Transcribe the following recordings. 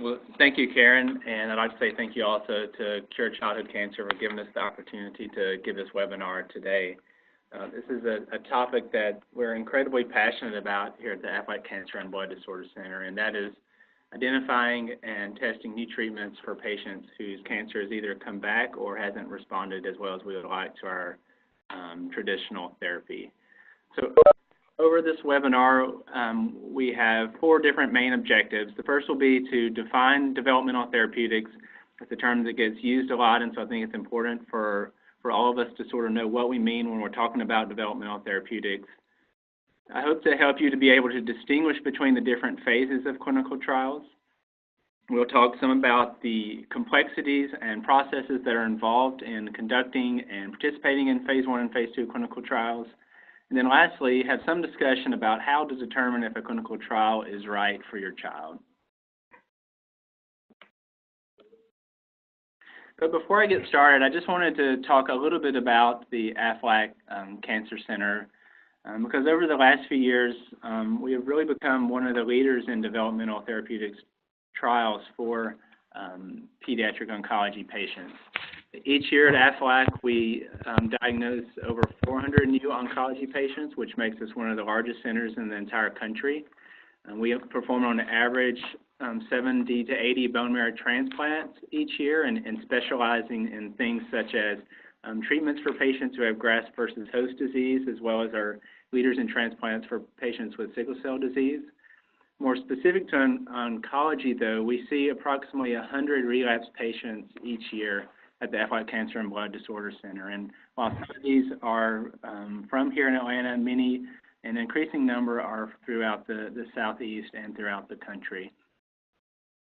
Well, thank you, Karen, and I'd like to say thank you also to Cure Childhood Cancer for giving us the opportunity to give this webinar today. This is a topic that we're incredibly passionate about here at the Aflac Cancer and Blood Disorder Center, and that is identifying and testing new treatments for patients whose cancer has either come back or hasn't responded as well as we would like to our traditional therapy. So over this webinar, we have 4 different main objectives. The first will be to define developmental therapeutics. It's a term that gets used a lot, and so I think it's important for all of us to sort of know what we mean when we're talking about developmental therapeutics. I hope to help you to be able to distinguish between the different phases of clinical trials. We'll talk some about the complexities and processes that are involved in conducting and participating in phase 1 and phase 2 clinical trials. And then lastly, have some discussion about how to determine if a clinical trial is right for your child. But before I get started, I just wanted to talk a little bit about the Aflac Cancer Center because over the last few years, we have really become one of the leaders in developmental therapeutics trials for pediatric oncology patients. Each year at Aflac, we diagnose over 400 new oncology patients, which makes us one of the largest centers in the entire country. We perform on average 70 to 80 bone marrow transplants each year and specializing in things such as treatments for patients who have graft versus host disease, as well as our leaders in transplants for patients with sickle cell disease. More specific to oncology, though, we see approximately 100 relapsed patients each year at the Aflac Cancer and Blood Disorder Center. And while some of these are from here in Atlanta, many, an increasing number are throughout the Southeast and throughout the country.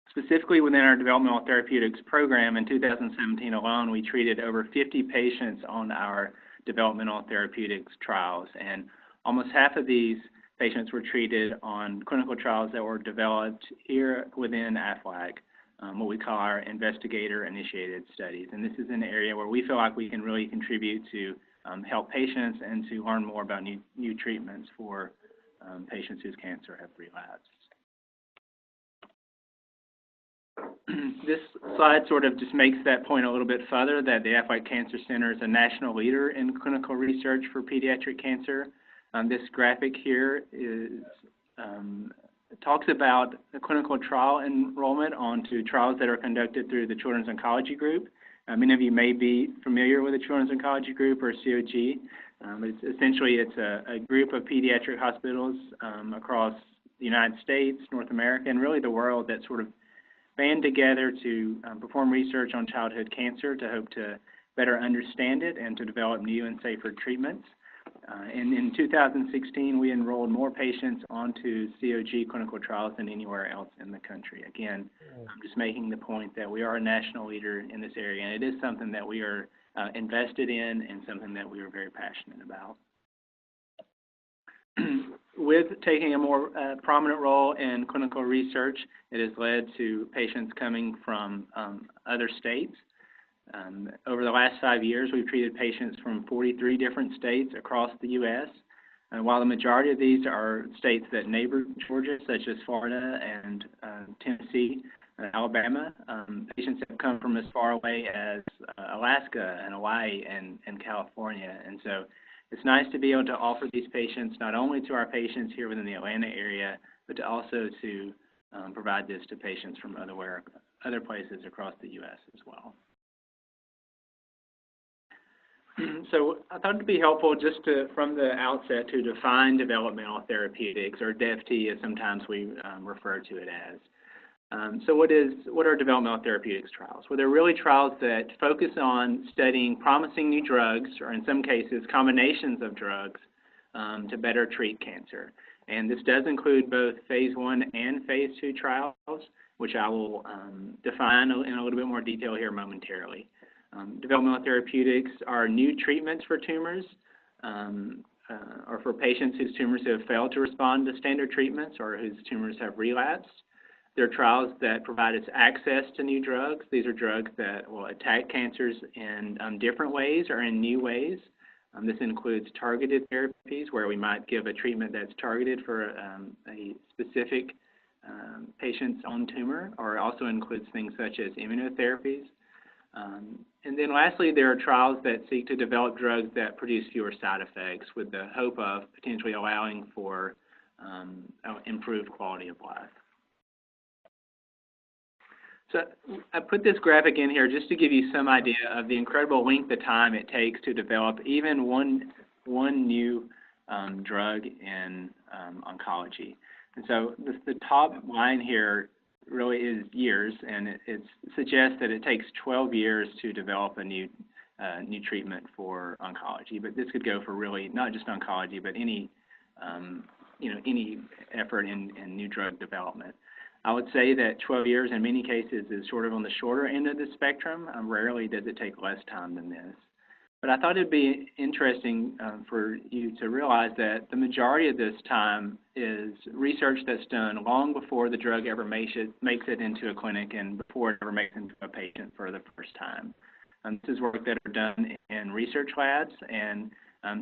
Specifically within our developmental therapeutics program, in 2017 alone, we treated over 50 patients on our developmental therapeutics trials. And almost half of these patients were treated on clinical trials that were developed here within Aflac, what we call our investigator-initiated studies. And this is an area where we feel like we can really contribute to help patients and to learn more about new treatments for patients whose cancer have relapsed. This slide sort of just makes that point a little bit further, that the Aflac Cancer Center is a national leader in clinical research for pediatric cancer. This graphic here talks about the clinical trial enrollment onto trials that are conducted through the Children's Oncology Group. Many of you may be familiar with the Children's Oncology Group, or COG. It's a group of pediatric hospitals across the United States, North America, and really the world that sort of band together to perform research on childhood cancer to hope to better understand it and to develop new and safer treatments. And in 2016, we enrolled more patients onto COG clinical trials than anywhere else in the country. Again, I'm just making the point that we are a national leader in this area, and it is something that we are invested in and something that we are very passionate about. With taking a more prominent role in clinical research, it has led to patients coming from other states. Over the last 5 years, we've treated patients from 43 different states across the U.S. And while the majority of these are states that neighbor Georgia, such as Florida and Tennessee and Alabama, patients have come from as far away as Alaska and Hawaii and California. And so it's nice to be able to offer these patients not only to our patients here within the Atlanta area, but to also to provide this to patients from other places across the U.S. as well. So I thought it would be helpful just to, from the outset, to define developmental therapeutics, or DEVT as sometimes we refer to it as. So what are developmental therapeutics trials? Well, they're really trials that focus on studying promising new drugs, or in some cases, combinations of drugs, to better treat cancer. And this does include both phase 1 and phase 2 trials, which I will define in a little bit more detail here momentarily. Developmental therapeutics are new treatments for tumors or for patients whose tumors have failed to respond to standard treatments or whose tumors have relapsed. They're trials that provide us access to new drugs. These are drugs that will attack cancers in different ways or in new ways. This includes targeted therapies where we might give a treatment that's targeted for a specific patients on tumor, or also includes things such as immunotherapies. And then lastly, there are trials that seek to develop drugs that produce fewer side effects with the hope of potentially allowing for improved quality of life. So I put this graphic in here just to give you some idea of the incredible length of time it takes to develop even one new drug in oncology. And so the top line here really is years, and it suggests that it takes 12 years to develop a new treatment for oncology. But this could go for really not just oncology, but any any effort in new drug development. I would say that 12 years in many cases is sort of on the shorter end of the spectrum. Rarely does it take less time than this. But I thought it'd be interesting for you to realize that the majority of this time is research that's done long before the drug ever makes it into a clinic and before it ever makes it into a patient for the first time. This is work that are done in research labs and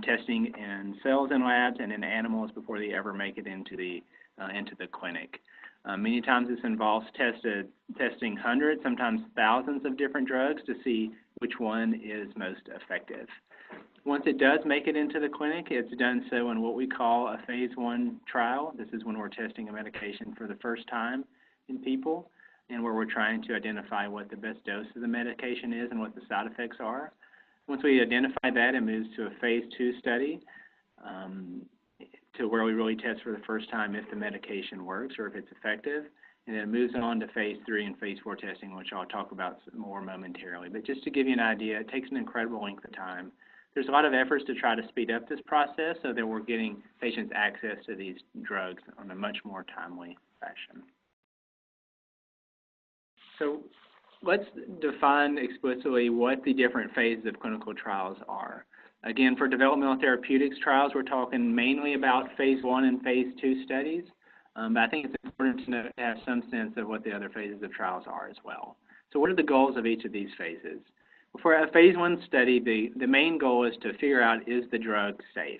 testing in cells in labs and in animals before they ever make it into the clinic. Many times this involves testing hundreds, sometimes thousands of different drugs to see which one is most effective. Once it does make it into the clinic, it's done so in what we call a phase 1 trial. This is when we're testing a medication for the first time in people and where we're trying to identify what the best dose of the medication is and what the side effects are. Once we identify that, it moves to a phase 2 study to where we really test for the first time if the medication works or if it's effective. And then it moves on to phase 3 and phase 4 testing, which I'll talk about more momentarily. But just to give you an idea, it takes an incredible length of time. There's a lot of efforts to try to speed up this process so that we're getting patients access to these drugs on a much more timely fashion. So let's define explicitly what the different phases of clinical trials are. Again, for developmental therapeutics trials, we're talking mainly about phase 1 and phase 2 studies, but I think it's important to have some sense of what the other phases of trials are as well. So what are the goals of each of these phases? For a phase 1 study, the main goal is to figure out, is the drug safe?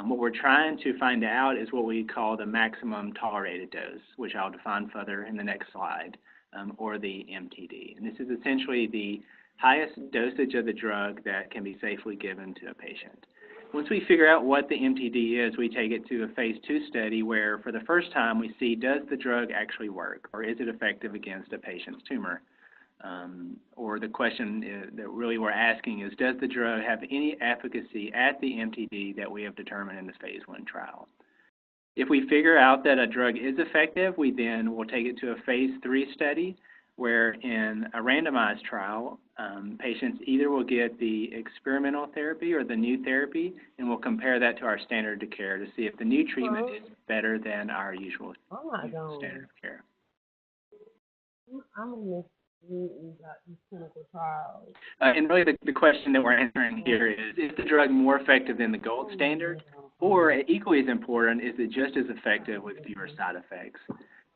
What we're trying to find out is what we call the maximum tolerated dose, which I'll define further in the next slide, or the MTD. And this is essentially the highest dosage of the drug that can be safely given to a patient. Once we figure out what the MTD is, we take it to a phase 2 study where for the first time we see, does the drug actually work, or is it effective against a patient's tumor? Or the question that really we're asking is, does the drug have any efficacy at the MTD that we have determined in the phase 1 trial? If we figure out that a drug is effective, we then will take it to a phase 3 study where in a randomized trial, patients either will get the experimental therapy or the new therapy, and we'll compare that to our standard of care to see if the new treatment is better than our usual standard of care. I'm going to miss these clinical trials. And really the question that we're answering here is the drug more effective than the gold standard? Or equally as important, is it just as effective with fewer side effects?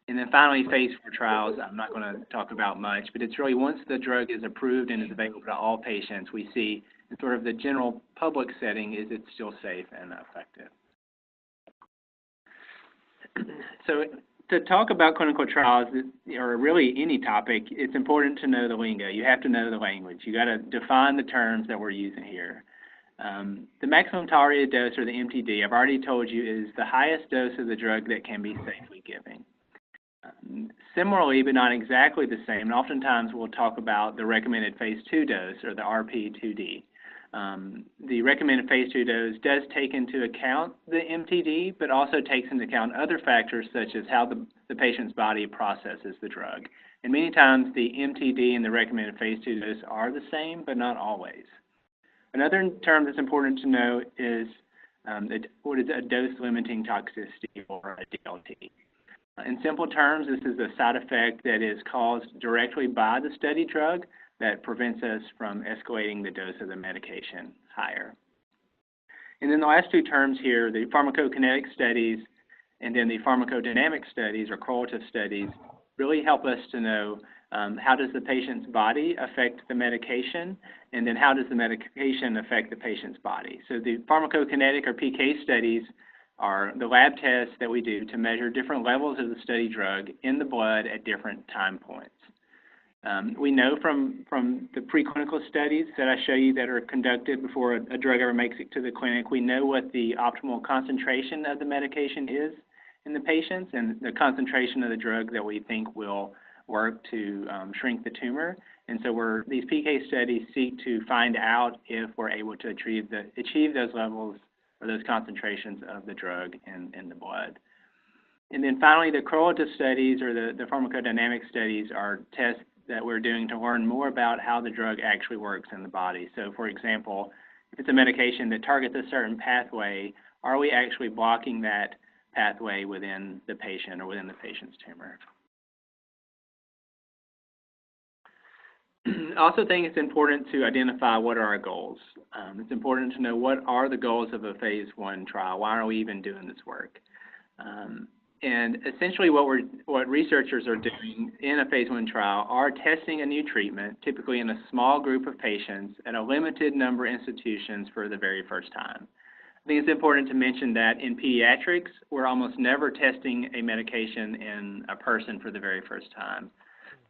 And then finally, phase 4 trials, I'm not going to talk about much, but it's really once the drug is approved and is available to all patients, we see in sort of the general public setting, is it still safe and effective? So to talk about clinical trials, or really any topic, it's important to know the lingo. You have to know the language. You got to define the terms that we're using here. The maximum tolerated dose, or the MTD, I've already told you, is the highest dose of the drug that can be safely given. Similarly, but not exactly the same, and oftentimes we'll talk about the recommended phase 2 dose, or the RP2D. The recommended phase 2 dose does take into account the MTD, but also takes into account other factors such as how the patient's body processes the drug. And many times the MTD and the recommended phase 2 dose are the same, but not always. Another term that's important to know is what is a dose-limiting toxicity, or a DLT. In simple terms, this is a side effect that is caused directly by the study drug that prevents us from escalating the dose of the medication higher. And then the last two terms here, the pharmacokinetic studies and then the pharmacodynamic studies, or correlative studies, really help us to know how does the patient's body affect the medication, and then how does the medication affect the patient's body. So the pharmacokinetic, or PK studies, are the lab tests that we do to measure different levels of the study drug in the blood at different time points. We know from the preclinical studies that I show you that are conducted before a drug ever makes it to the clinic, we know what the optimal concentration of the medication is in the patients and the concentration of the drug that we think will work to shrink the tumor. And so these PK studies seek to find out if we're able to achieve those levels or those concentrations of the drug in the blood. And then finally, the correlative studies or the pharmacodynamic studies are tests that we're doing to learn more about how the drug actually works in the body. So for example, if it's a medication that targets a certain pathway, are we actually blocking that pathway within the patient or within the patient's tumor? I also think it's important to identify what are our goals. It's important to know what are the goals of a phase 1 trial. Why are we even doing this work? And essentially what researchers are doing in a phase 1 trial are testing a new treatment, typically in a small group of patients at a limited number of institutions for the very first time. I think it's important to mention that in pediatrics, we're almost never testing a medication in a person for the very first time.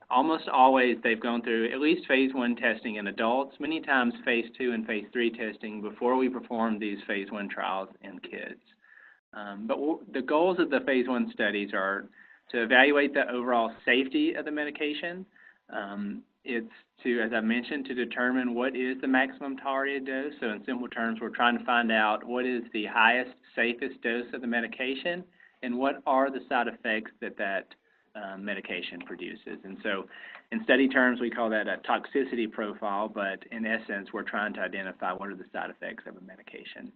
Almost always they've gone through at least phase 1 testing in adults, many times phase 2 and phase 3 testing before we perform these phase 1 trials in kids. But the goals of the phase 1 studies are to evaluate the overall safety of the medication. It's to, as I mentioned, to determine what is the maximum tolerated dose. So in simple terms, we're trying to find out what is the highest, safest dose of the medication and what are the side effects that medication produces. And so in study terms, we call that a toxicity profile, but in essence, we're trying to identify what are the side effects of a medication.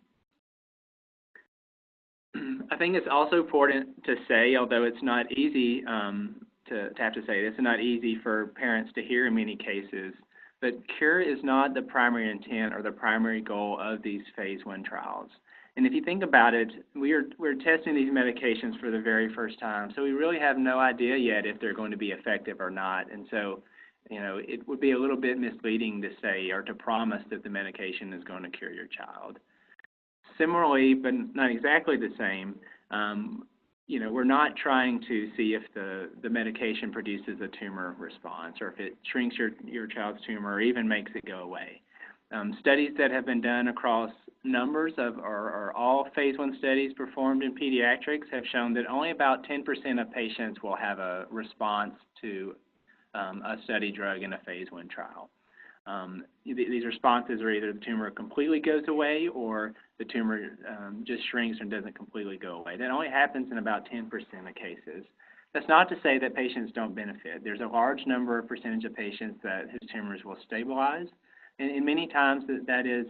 I think it's also important to say, although it's not easy to have to say this, it's not easy for parents to hear in many cases, but cure is not the primary intent or the primary goal of these phase 1 trials. And if you think about it, we're testing these medications for the very first time, so we really have no idea yet if they're going to be effective or not. And so, you know, it would be a little bit misleading to say or to promise that the medication is going to cure your child. Similarly, but not exactly the same, you know, we're not trying to see if the medication produces a tumor response or if it shrinks your child's tumor or even makes it go away. Studies that have been done across numbers of, or all phase 1 studies performed in pediatrics have shown that only about 10% of patients will have a response to a study drug in a phase 1 trial. These responses are either the tumor completely goes away or the tumor just shrinks and doesn't completely go away. That only happens in about 10% of cases. That's not to say that patients don't benefit. There's a large number of percentage of patients whose tumors will stabilize, and many times that is,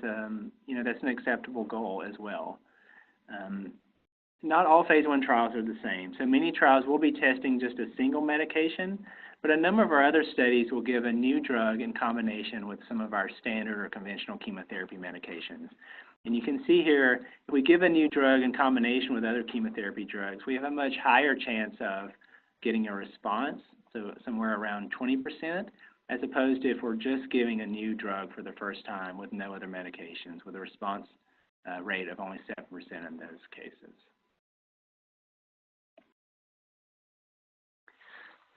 you know, that's an acceptable goal as well. Not all phase 1 trials are the same. So many trials will be testing just a single medication, but a number of our other studies will give a new drug in combination with some of our standard or conventional chemotherapy medications. And you can see here, if we give a new drug in combination with other chemotherapy drugs, we have a much higher chance of getting a response, so somewhere around 20%, as opposed to if we're just giving a new drug for the first time with no other medications, with a response rate of only 7% in those cases.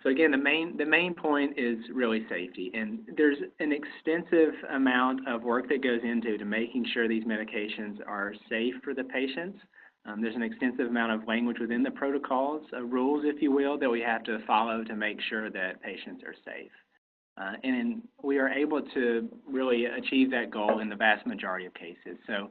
So again, the main point is really safety, and there's an extensive amount of work that goes into making sure these medications are safe for the patients. There's an extensive amount of language within the protocols, rules, if you will, that we have to follow to make sure that patients are safe. And we are able to really achieve that goal in the vast majority of cases. So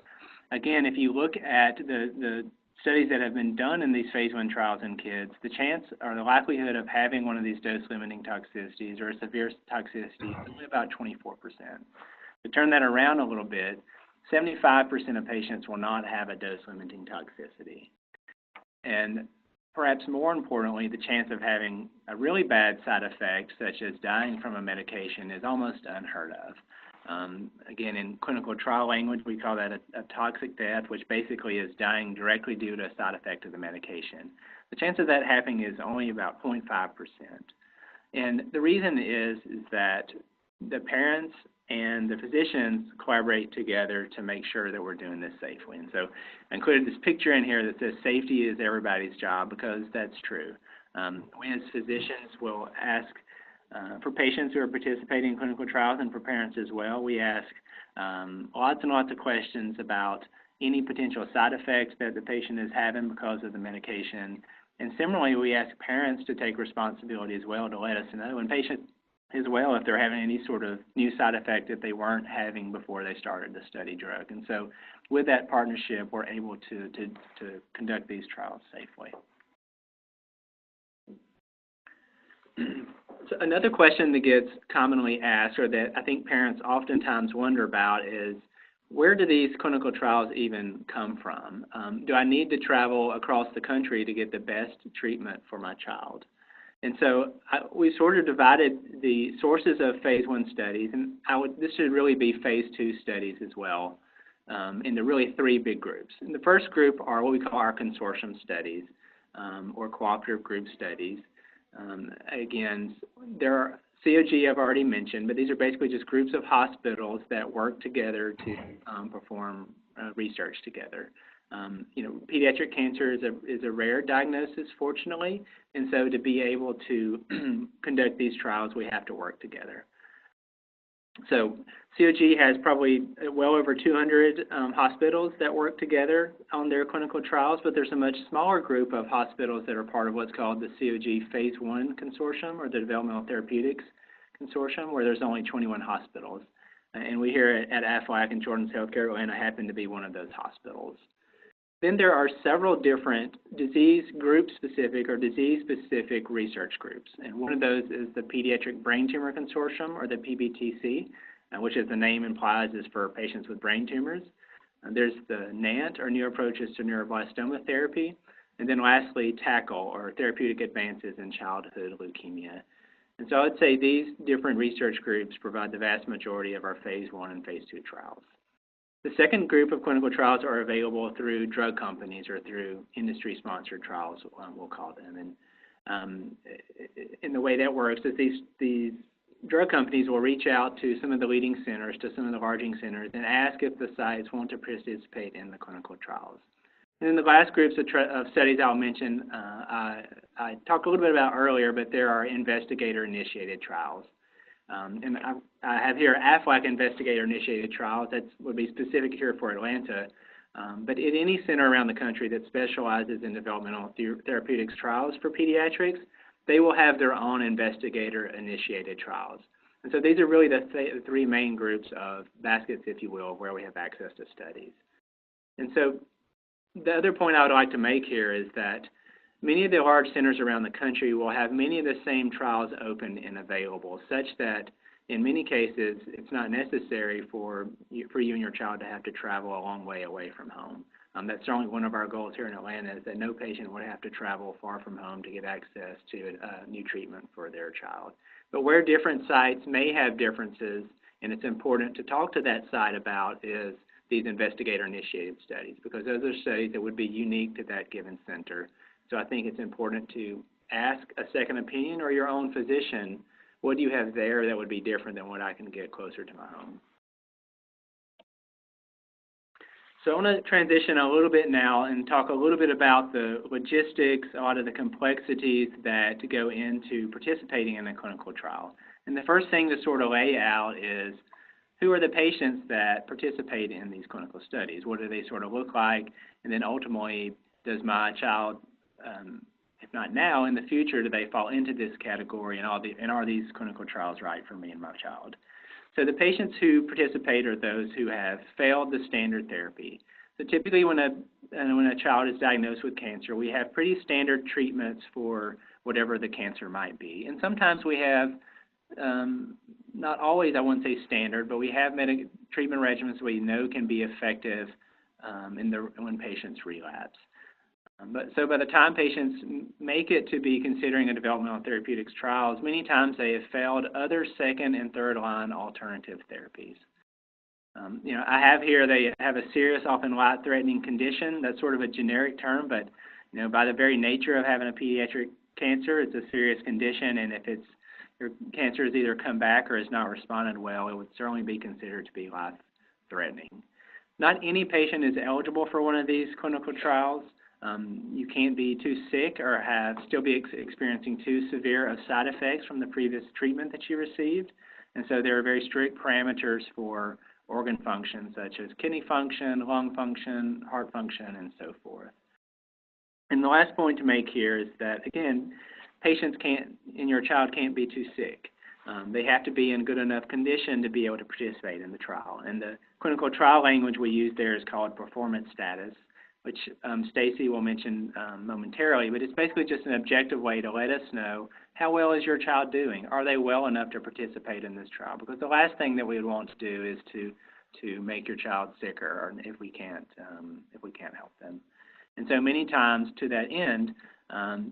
again, if you look at the studies that have been done in these phase 1 trials in kids, the chance or the likelihood of having one of these dose-limiting toxicities or a severe toxicity is only about 24%. To turn that around a little bit, 75% of patients will not have a dose-limiting toxicity. And perhaps more importantly, the chance of having a really bad side effect, such as dying from a medication, is almost unheard of. Again, in clinical trial language, we call that a toxic death, which basically is dying directly due to a side effect of the medication. The chance of that happening is only about 0.5%. And the reason is that the parents and the physicians collaborate together to make sure that we're doing this safely. And so I included this picture in here that says safety is everybody's job, because that's true. We as physicians will ask for patients who are participating in clinical trials, and for parents as well, we ask lots and lots of questions about any potential side effects that the patient is having because of the medication. And similarly, we ask parents to take responsibility as well to let us know, and patients as well, if they're having any sort of new side effect that they weren't having before they started the study drug. And so with that partnership, we're able to conduct these trials safely. So another question that gets commonly asked, or that I think parents oftentimes wonder about, is where do these clinical trials even come from? Do I need to travel across the country to get the best treatment for my child? And so we sort of divided the sources of phase 1 studies, and this should really be phase 2 studies as well, into really 3 big groups. And the first group are what we call our consortium studies, or cooperative group studies. Again, there are COG I've already mentioned, but these are basically just groups of hospitals that work together to perform research together. Pediatric cancer is a rare diagnosis, fortunately, and so to be able to conduct these trials, we have to work together. So COG has probably well over 200 hospitals that work together on their clinical trials, but there's a much smaller group of hospitals that are part of what's called the COG Phase 1 Consortium, or the Developmental Therapeutics Consortium, where there's only 21 hospitals. And we here at Aflac and Children's Healthcare Atlanta happen to be one of those hospitals. Then there are several different disease group-specific or disease-specific research groups, and one of those is the Pediatric Brain Tumor Consortium, or the PBTC, which, as the name implies, is for patients with brain tumors. There's the NANT, or New Approaches to Neuroblastoma Therapy, and then lastly, TACKLE, or Therapeutic Advances in Childhood Leukemia. And so I would say these different research groups provide the vast majority of our Phase 1 and Phase 2 trials. The second group of clinical trials are available through drug companies or through industry-sponsored trials, we'll call them. And the way that works is these drug companies will reach out to some of the leading centers, to some of the larging centers, and ask if the sites want to participate in the clinical trials. And then the last groups of studies I'll mention, I talked a little bit about earlier, but there are investigator-initiated trials. And I have here Aflac investigator-initiated trials. That would be specific here for Atlanta. But at any center around the country that specializes in developmental therapeutics trials for pediatrics, they will have their own investigator-initiated trials. And so these are really the 3 main groups of baskets, if you will, where we have access to studies. And so the other point I would like to make here is that many of the large centers around the country will have many of the same trials open and available, such that in many cases it's not necessary for you and your child to have to travel a long way away from home. That's certainly one of our goals here in Atlanta, is that no patient would have to travel far from home to get access to a new treatment for their child. But where different sites may have differences, and it's important to talk to that site about, is these investigator-initiated studies, because those are studies that would be unique to that given center. So I think it's important to ask a second opinion or your own physician, what do you have there that would be different than what I can get closer to my home? So I want to transition a little bit now and talk a little bit about the logistics, a lot of the complexities that go into participating in a clinical trial. And the first thing to sort of lay out is, who are the patients that participate in these clinical studies? What do they sort of look like? And then ultimately, does my child, if not now, in the future, do they fall into this category, and are these clinical trials right for me and my child? So the patients who participate are those who have failed the standard therapy. So typically when a child is diagnosed with cancer, we have pretty standard treatments for whatever the cancer might be. And sometimes we have, not always, I wouldn't say standard, but we have treatment regimens we know can be effective when patients relapse. So by the time patients make it to be considering a developmental therapeutics trials, many times they have failed other second and third line alternative therapies. I have here, they have a serious, often life-threatening condition. That's sort of a generic term, but by the very nature of having a pediatric cancer, it's a serious condition, and if it's your cancer has either come back or has not responded well, it would certainly be considered to be life-threatening. Not any patient is eligible for one of these clinical trials. You can't be too sick or still be experiencing too severe of side effects from the previous treatment that you received. And so there are very strict parameters for organ function, such as kidney function, lung function, heart function, and so forth. And the last point to make here is that, again, patients and your child can't be too sick. They have to be in good enough condition to be able to participate in the trial. And the clinical trial language we use there is called performance status, which Stacy will mention momentarily, but it's basically just an objective way to let us know how well is your child doing. Are they well enough to participate in this trial? Because the last thing that we would want to do is to make your child sicker, or if we can't help them. And so many times, to that end,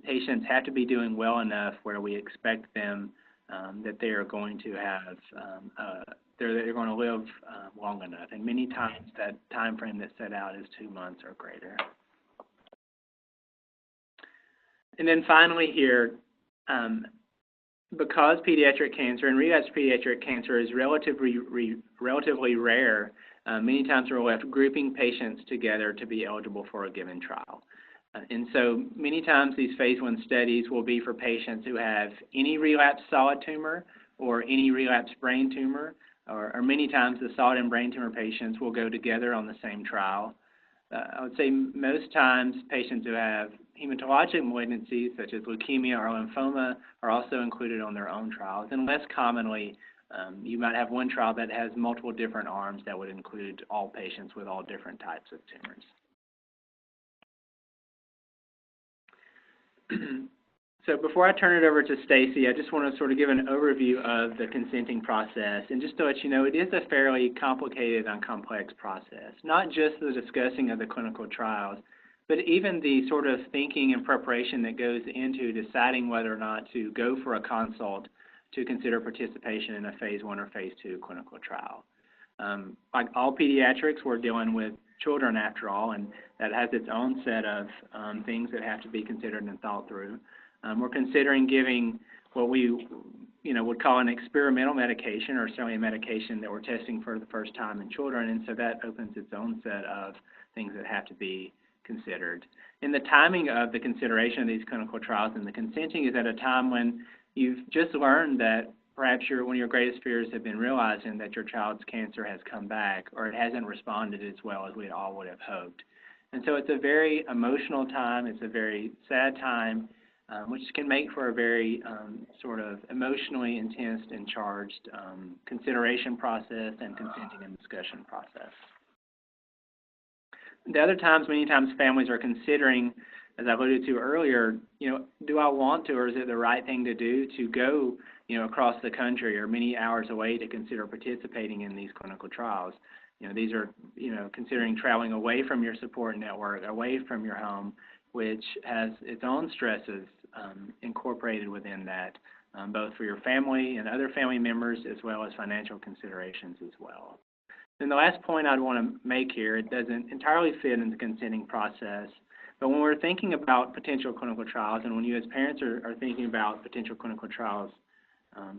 patients have to be doing well enough where we expect them that they are going to have they're going to live long enough. And many times that time frame that's set out is 2 months or greater. And then finally here, because pediatric cancer and relapsed pediatric cancer is relatively rare, many times we're left grouping patients together to be eligible for a given trial. And so many times these phase 1 studies will be for patients who have any relapsed solid tumor or any relapsed brain tumor, or many times the solid and brain tumor patients will go together on the same trial. I would say most times patients who have hematologic malignancies such as leukemia or lymphoma are also included on their own trials, and less commonly you might have one trial that has multiple different arms that would include all patients with all different types of tumors. So before I turn it over to Stacy, I just want to sort of give an overview of the consenting process. And just to let you know, it is a fairly complicated and complex process, not just the discussing of the clinical trials, but even the sort of thinking and preparation that goes into deciding whether or not to go for a consult to consider participation in a phase 1 or phase 2 clinical trial. Like all pediatrics, we're dealing with children after all, and that has its own set of things that have to be considered and thought through. We're considering giving what we would call an experimental medication, or certainly a medication that we're testing for the first time in children, and so that opens its own set of things that have to be considered. And the timing of the consideration of these clinical trials and the consenting is at a time when you've just learned that perhaps one of your greatest fears have been realizing that your child's cancer has come back, or it hasn't responded as well as we all would have hoped. And so it's a very emotional time, it's a very sad time, which can make for a very sort of emotionally intense and charged consideration process and consenting and discussion process. The other times, many times families are considering, as I alluded to earlier, do I want to, or is it the right thing to do to go, across the country or many hours away to consider participating in these clinical trials? These are, considering traveling away from your support network, away from your home, which has its own stresses incorporated within that, both for your family and other family members, as well as financial considerations as well. And the last point I'd want to make here, it doesn't entirely fit in the consenting process, but when we're thinking about potential clinical trials, and when you as parents are thinking about potential clinical trials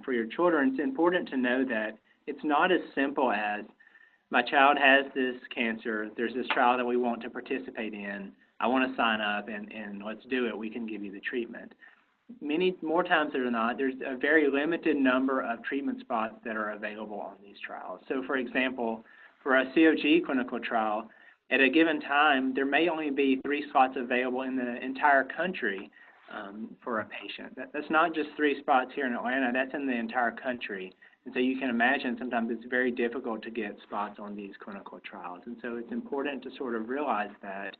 for your children, it's important to know that it's not as simple as, my child has this cancer, there's this trial that we want to participate in, I want to sign up and let's do it, we can give you the treatment. Many more times than not, there's a very limited number of treatment spots that are available on these trials. So for example, for a COG clinical trial, at a given time, there may only be 3 spots available in the entire country for a patient. That's not just 3 spots here in Atlanta, that's in the entire country. And so you can imagine sometimes it's very difficult to get spots on these clinical trials. And so it's important to sort of realize that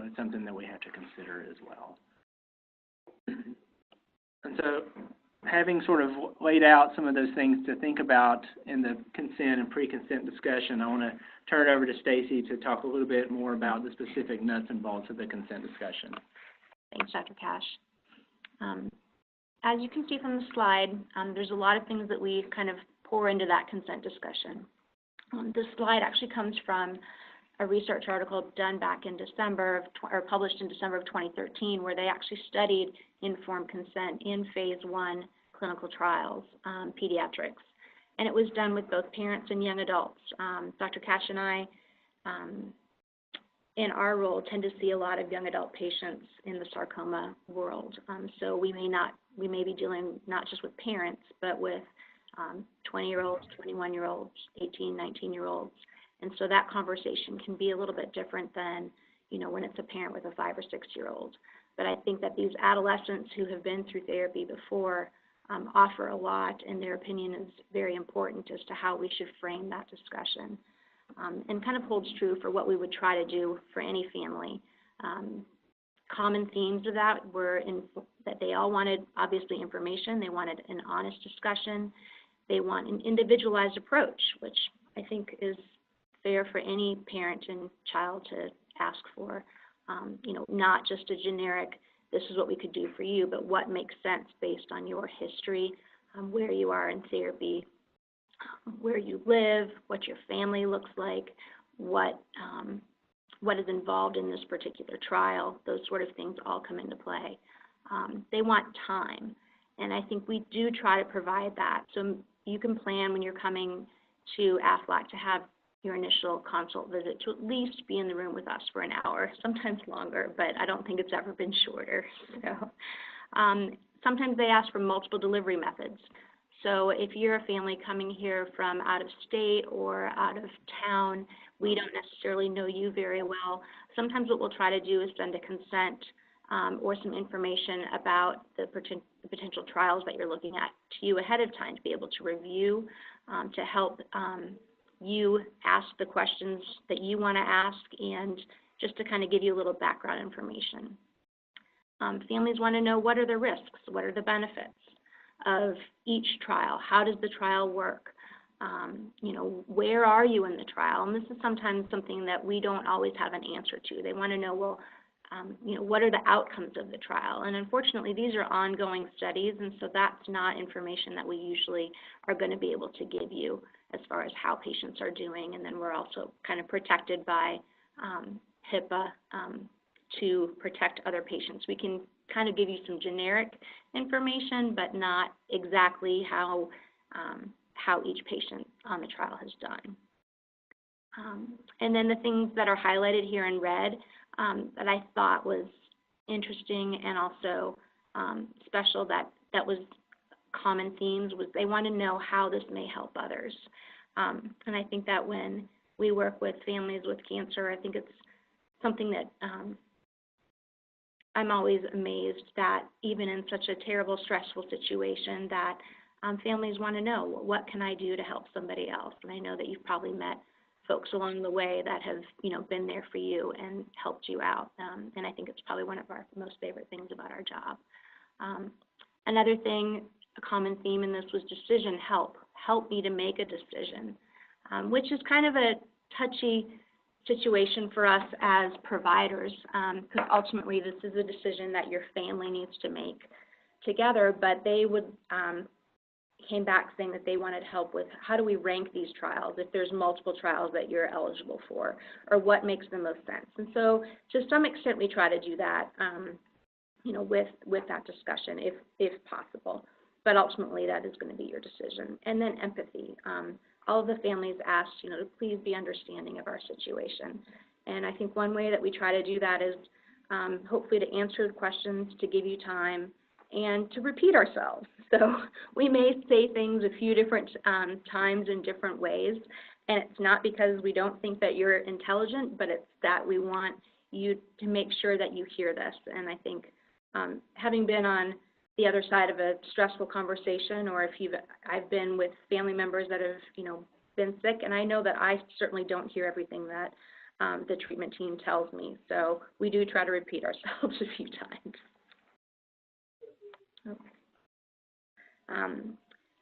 it's something that we have to consider as well. And so having sort of laid out some of those things to think about in the consent and pre-consent discussion, I want to turn it over to Stacy to talk a little bit more about the specific nuts and bolts of the consent discussion. Thanks, Dr. Cash. As you can see from the slide, there's a lot of things that we kind of pour into that consent discussion. This slide actually comes from a research article done back in December or published in December of 2013, where they actually studied informed consent in phase 1 clinical trials, pediatrics. And it was done with both parents and young adults. Dr. Cash and I, in our role, tend to see a lot of young adult patients in the sarcoma world. So we may be dealing not just with parents, but with 20-year-olds, 21-year-olds, 18, 19-year-olds. And so that conversation can be a little bit different than, when it's a parent with a 5 or 6-year-old. But I think that these adolescents who have been through therapy before offer a lot, and their opinion is very important as to how we should frame that discussion. And kind of holds true for what we would try to do for any family. Common themes of that were that they all wanted, obviously, information. They wanted an honest discussion. They want an individualized approach, which I think is fair for any parent and child to ask for. Not just a generic, this is what we could do for you, but what makes sense based on your history, where you are in therapy, where you live, what your family looks like, what is involved in this particular trial. Those sort of things all come into play. They want time, and I think we do try to provide that. So you can plan when you're coming to Aflac to have your initial consult visit to at least be in the room with us for an hour, sometimes longer, but I don't think it's ever been shorter. So sometimes they ask for multiple delivery methods. So if you're a family coming here from out of state or out of town, we don't necessarily know you very well. Sometimes what we'll try to do is send a consent or some information about the potential trials that you're looking at to you ahead of time to be able to review, to help you ask the questions that you want to ask, and just to kind of give you a little background information. Families want to know, what are the risks, what are the benefits of each trial, how does the trial work, where are you in the trial? And this is sometimes something that we don't always have an answer to. They want to know, well, what are the outcomes of the trial? And unfortunately, these are ongoing studies, and so that's not information that we usually are going to be able to give you as far as how patients are doing. And then we're also kind of protected by HIPAA to protect other patients. We can kind of give you some generic information, but not exactly how each patient on the trial has done. And then the things that are highlighted here in red that I thought was interesting and also special that was common themes was they want to know how this may help others. And I think that when we work with families with cancer, I think it's something that I'm always amazed that even in such a terrible, stressful situation that families want to know, what can I do to help somebody else? And I know that you've probably met folks along the way that have, been there for you and helped you out. And I think it's probably one of our most favorite things about our job. Another thing, a common theme in this was decision help. Help me to make a decision, which is kind of a touchy situation for us as providers, because ultimately this is a decision that your family needs to make together, but they would came back saying that they wanted help with how do we rank these trials if there's multiple trials that you're eligible for, or what makes the most sense. And so to some extent we try to do that, with that discussion if possible, but ultimately that is going to be your decision. And then empathy. All of the families asked, to please be understanding of our situation. And I think one way that we try to do that is hopefully to answer the questions, to give you time, and to repeat ourselves. So we may say things a few different times in different ways, and it's not because we don't think that you're intelligent, but it's that we want you to make sure that you hear this. And I think having been on the other side of a stressful conversation, or I've been with family members that have, been sick, and I know that I certainly don't hear everything that the treatment team tells me. So we do try to repeat ourselves a few times. Okay.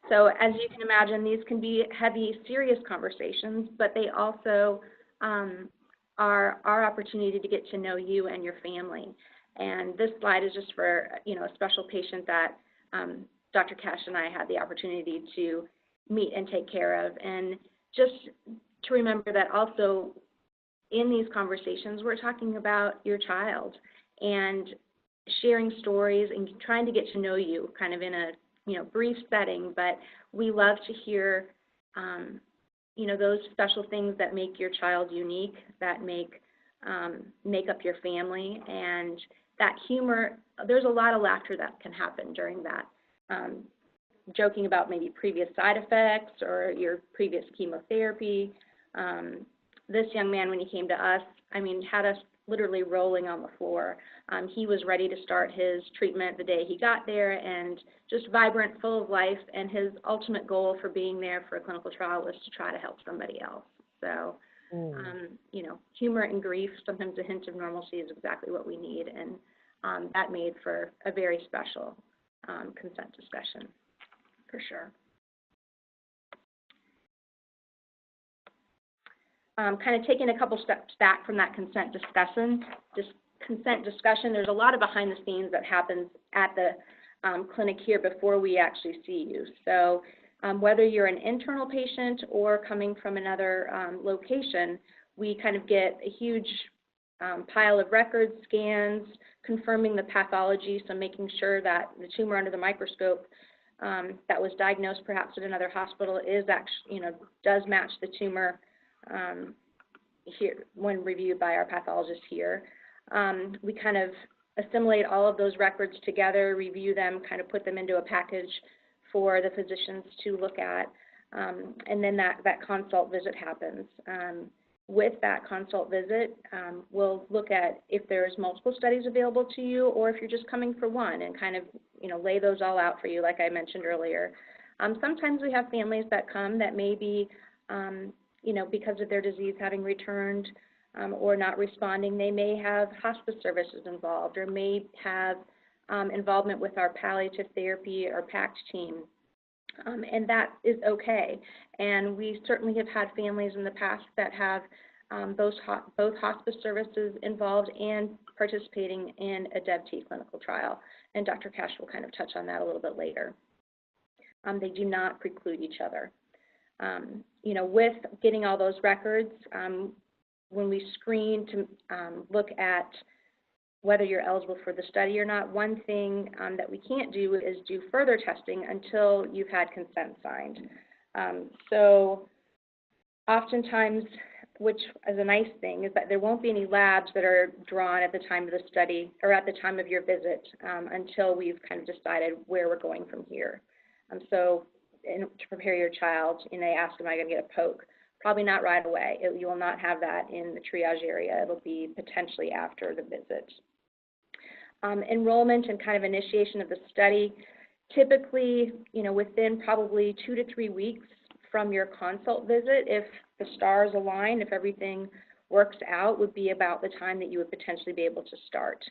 So as you can imagine, these can be heavy, serious conversations, but they also are our opportunity to get to know you and your family. And this slide is just for, a special patient that Dr. Cash and I had the opportunity to meet and take care of. And just to remember that also in these conversations, we're talking about your child and sharing stories and trying to get to know you kind of in a, brief setting, but we love to hear, those special things that make your child unique, that make up your family, and that humor. There's a lot of laughter that can happen during that. Joking about maybe previous side effects or your previous chemotherapy. This young man, when he came to us, had us literally rolling on the floor. He was ready to start his treatment the day he got there, and just vibrant, full of life, and his ultimate goal for being there for a clinical trial was to try to help somebody else. So, humor and grief, sometimes a hint of normalcy, is exactly what we need, and that made for a very special consent discussion, for sure. Kind of taking a couple steps back from that consent discussion, there's a lot of behind the scenes that happens at the clinic here before we actually see you. So whether you're an internal patient or coming from another location, we kind of get a huge pile of records, scans, confirming the pathology, so making sure that the tumor under the microscope that was diagnosed perhaps at another hospital is actually, does match the tumor here when reviewed by our pathologist here. We kind of assimilate all of those records together, review them, kind of put them into a package for the physicians to look at, and then that consult visit happens. With that consult visit, we'll look at if there's multiple studies available to you, or if you're just coming for one, and kind of lay those all out for you, like I mentioned earlier. Sometimes we have families that come that may be because of their disease having returned or not responding, they may have hospice services involved, or may have involvement with our palliative therapy or PACT team, and that is okay. And we certainly have had families in the past that have both hospice services involved and participating in a DEV-T clinical trial, and Dr. Cash will kind of touch on that a little bit later. They do not preclude each other. With getting all those records, when we screen to look at whether you're eligible for the study or not, one thing that we can't do is do further testing until you've had consent signed. So oftentimes, which is a nice thing, is that there won't be any labs that are drawn at the time of the study or at the time of your visit until we've kind of decided where we're going from here. So to prepare your child, they ask, am I going to get a poke? Probably not right away. You will not have that in the triage area. It'll be potentially after the visit. Enrollment and kind of initiation of the study, typically, within probably 2 to 3 weeks from your consult visit, if the stars align, if everything works out, would be about the time that you would potentially be able to start.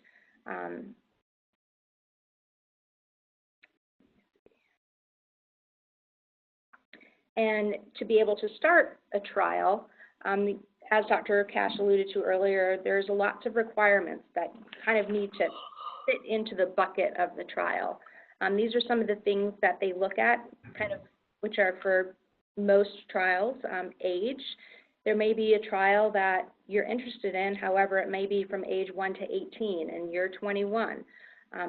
And to be able to start a trial, as Dr. Cash alluded to earlier, there's lots of requirements that kind of need to fit into the bucket of the trial. These are some of the things that they look at, kind of, which are for most trials. Age. There may be a trial that you're interested in, however, it may be from age 1 to 18, and you're 21.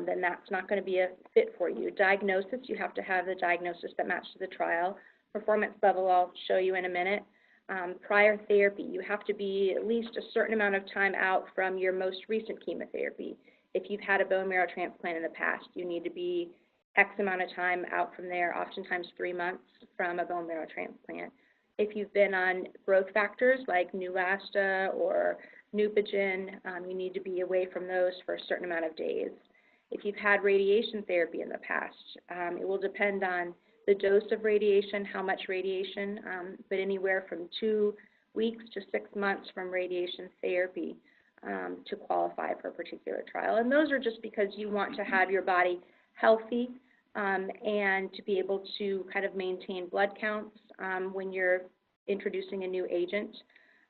Then that's not going to be a fit for you. Diagnosis, you have to have the diagnosis that matches the trial. Performance level, I'll show you in a minute. Prior therapy, you have to be at least a certain amount of time out from your most recent chemotherapy. If you've had a bone marrow transplant in the past, you need to be X amount of time out from there, oftentimes 3 months from a bone marrow transplant. If you've been on growth factors like Neulasta or Neupogen, you need to be away from those for a certain amount of days. If you've had radiation therapy in the past, it will depend on the dose of radiation, how much radiation, but anywhere from 2 weeks to 6 months from radiation therapy to qualify for a particular trial. And those are just because you want to have your body healthy and to be able to kind of maintain blood counts when you're introducing a new agent.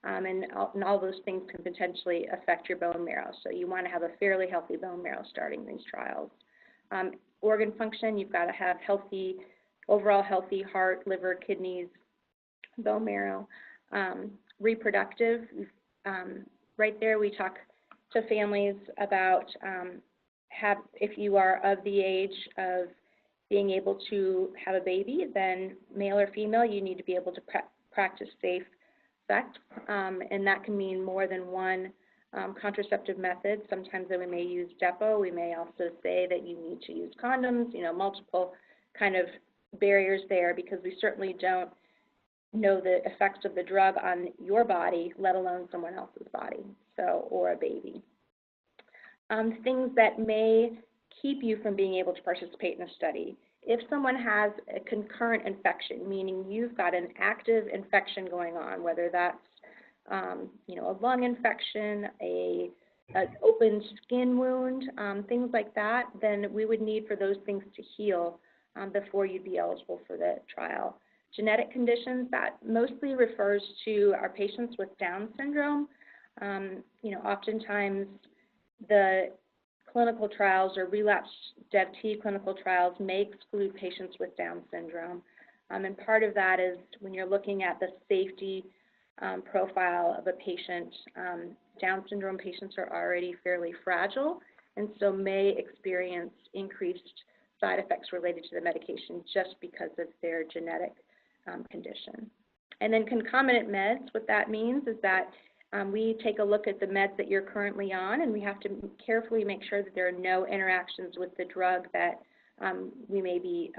And all those things can potentially affect your bone marrow. So you want to have a fairly healthy bone marrow starting these trials. Organ function, you've got to have healthy, overall healthy heart, liver, kidneys, bone marrow. Reproductive, right there we talk to families about if you are of the age of being able to have a baby, then male or female, you need to be able to practice safe sex, and that can mean more than one contraceptive method. Sometimes we may use Depo. We may also say that you need to use condoms, multiple kind of barriers there, because we certainly don't know the effects of the drug on your body, let alone someone else's body, or a baby. Things that may keep you from being able to participate in a study. If someone has a concurrent infection, meaning you've got an active infection going on, whether that's a lung infection, an open skin wound, things like that, then we would need for those things to heal before you'd be eligible for the trial. Genetic conditions, that mostly refers to our patients with Down syndrome. Oftentimes the clinical trials or relapsed DEV-T clinical trials may exclude patients with Down syndrome. And part of that is when you're looking at the safety profile of a patient, Down syndrome patients are already fairly fragile and so may experience increased side effects related to the medication just because of their genetic condition. And then concomitant meds, what that means is that we take a look at the meds that you're currently on, and we have to carefully make sure that there are no interactions with the drug that we may be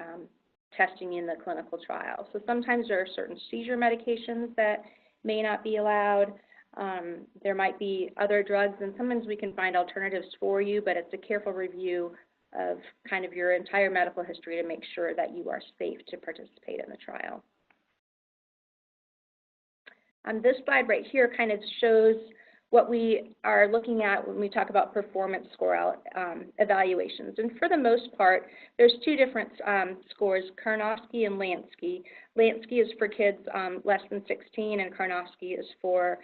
testing in the clinical trial. So sometimes there are certain seizure medications that may not be allowed. There might be other drugs, and sometimes we can find alternatives for you, but it's a careful review of kind of your entire medical history to make sure that you are safe to participate in the trial. This slide right here kind of shows what we are looking at when we talk about performance score evaluations. And for the most part, there's two different scores, Karnofsky and Lansky. Lansky is for kids less than 16, and Karnofsky is for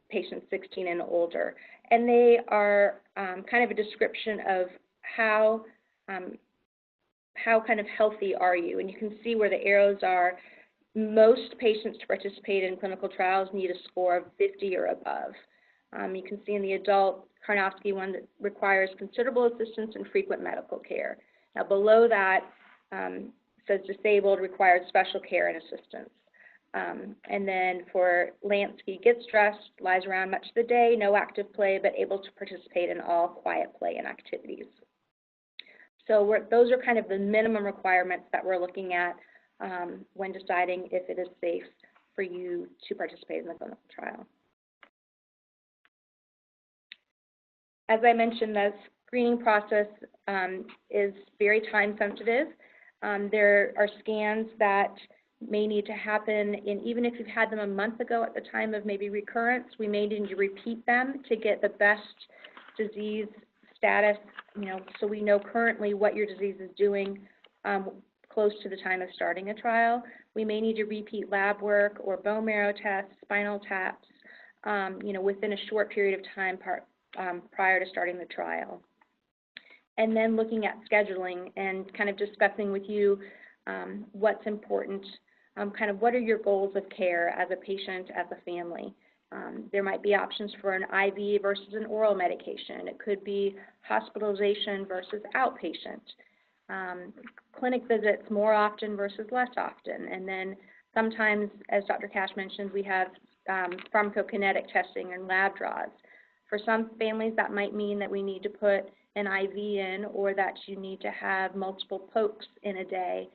patients 16 and older. And they are kind of a description of how kind of healthy are you. And you can see where the arrows are. Most patients to participate in clinical trials need a score of 50 or above. You can see in the adult Karnofsky one that requires considerable assistance and frequent medical care. Now below that says disabled, requires special care and assistance. And then for Lansky, gets dressed, lies around much of the day, no active play, but able to participate in all quiet play and activities. So those are kind of the minimum requirements that we're looking at when deciding if it is safe for you to participate in the clinical trial. As I mentioned, the screening process is very time sensitive. There are scans that may need to happen, and even if you've had them a month ago at the time of maybe recurrence, we may need to repeat them to get the best disease status, so we know currently what your disease is doing close to the time of starting a trial. We may need to repeat lab work or bone marrow tests, spinal taps, within a short period of time prior to starting the trial. And then looking at scheduling and kind of discussing with you what's important, kind of what are your goals of care as a patient, as a family. There might be options for an IV versus an oral medication. It could be hospitalization versus outpatient. Clinic visits more often versus less often. And then sometimes, as Dr. Cash mentioned, we have pharmacokinetic testing and lab draws. For some families, that might mean that we need to put an IV in, or that you need to have multiple pokes in a day.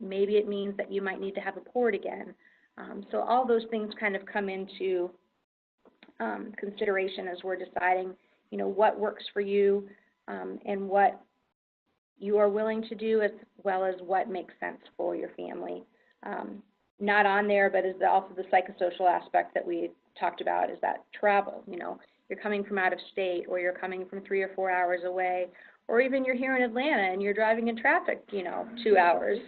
Maybe it means that you might need to have a port again. So all those things kind of come into consideration as we're deciding, what works for you and what you are willing to do, as well as what makes sense for your family. Not on there, but is also the psychosocial aspect that we talked about, is that travel. You're coming from out of state, or you're coming from 3 or 4 hours away, or even you're here in Atlanta and you're driving in traffic, 2 hours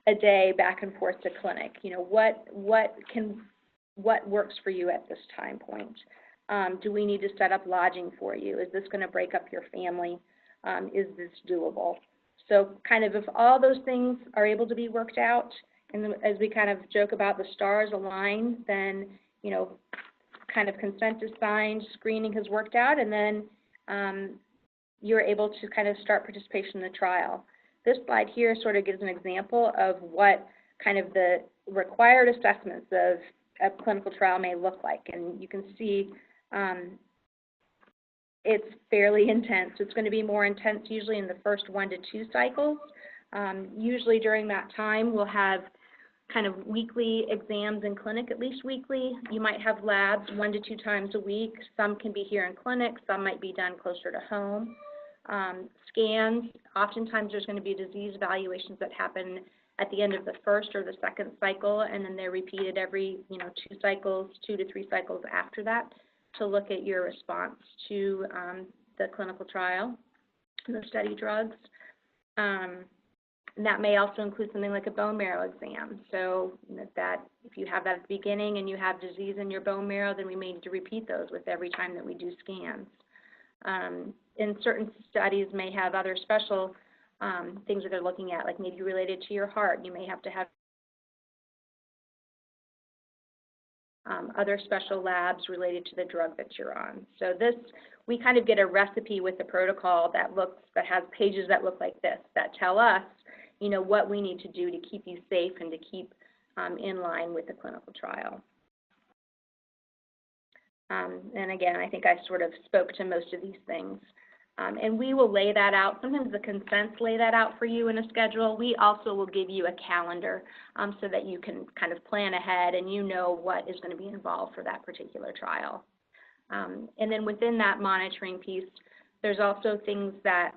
a day back and forth to clinic. What works for you at this time point? Do we need to set up lodging for you? Is this going to break up your family? Is this doable? So kind of if all those things are able to be worked out, and as we kind of joke about the stars align, then, kind of consent is signed, screening has worked out, and then you're able to kind of start participation in the trial. This slide here sort of gives an example of what kind of the required assessments of a clinical trial may look like. And you can see it's fairly intense. It's going to be more intense usually in the first 1 to 2 cycles. Usually during that time, we'll have kind of weekly exams in clinic, at least weekly. You might have labs 1 to 2 times a week. Some can be here in clinic. Some might be done closer to home. Scans, oftentimes there's going to be disease evaluations that happen at the end of the first or the second cycle, and then they're repeated every 2 cycles, 2 to 3 cycles after that to look at your response to the clinical trial, the study drugs. And that may also include something like a bone marrow exam. So that if you have that at the beginning and you have disease in your bone marrow, then we may need to repeat those with every time that we do scans. And certain studies may have other special things that they're looking at, like maybe related to your heart. You may have to have other special labs related to the drug that you're on. So this, we kind of get a recipe with the protocol that has pages that look like this, that tell us, what we need to do to keep you safe and to keep in line with the clinical trial. And again, I think I sort of spoke to most of these things. And we will lay that out. Sometimes the consents lay that out for you in a schedule. We also will give you a calendar so that you can kind of plan ahead and you know what is going to be involved for that particular trial. And then within that monitoring piece, there's also things that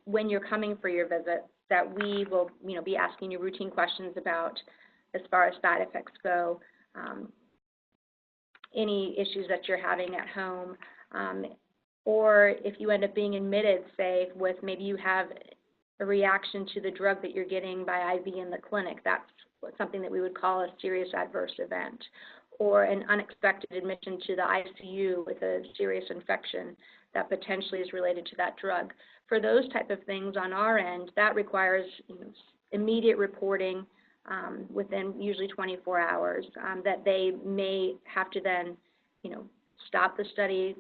when you're coming for your visit, that we will be asking you routine questions about as far as side effects go, any issues that you're having at home, or if you end up being admitted, say, with maybe you have a reaction to the drug that you're getting by IV in the clinic, that's something that we would call a serious adverse event, or an unexpected admission to the ICU with a serious infection that potentially is related to that drug. For those type of things on our end, that requires immediate reporting within usually 24 hours, that they may have to then, stop the study